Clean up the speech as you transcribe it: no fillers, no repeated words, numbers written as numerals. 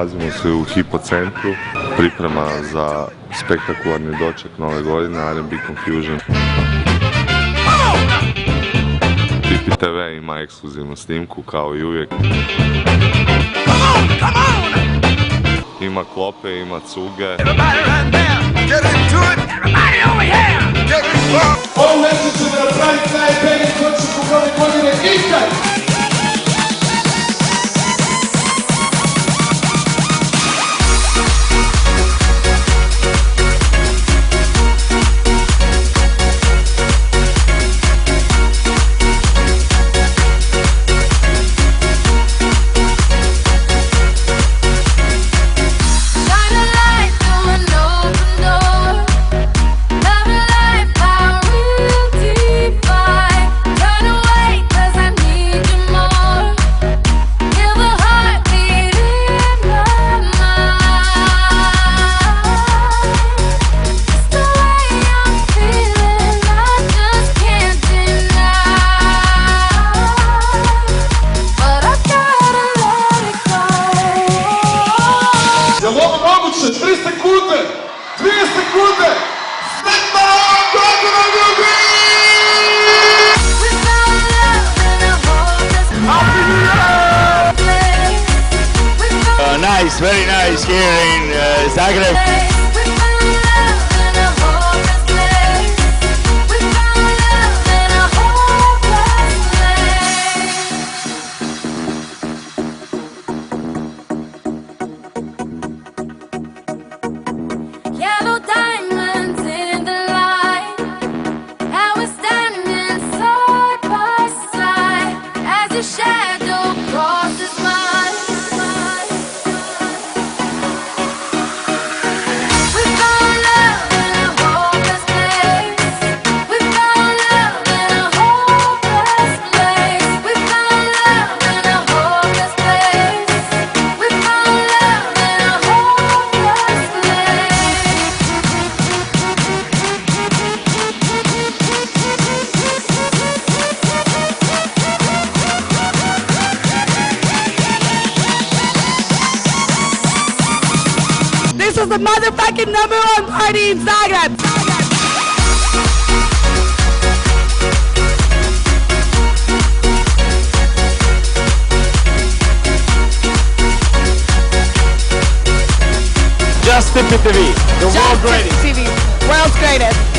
Nalazimo se u Hipocentru, priprema za spektakularni doček nove godine, R&B Confusion. Pipi TV ima ekskluzivnu snimku, kao i uvijek. Ima klope, ima cuge. Ovo mjesto će da napraviti najbolje točku nove godine ikad! Moguće, 3 sekunde, 2 sekunde, sretna nova godina, ljudi! Nice, very nice here in Zagreb. This is the motherfucking #1 party in Zagreb! Just Pipi TV, the world greatest. TV, world's greatest.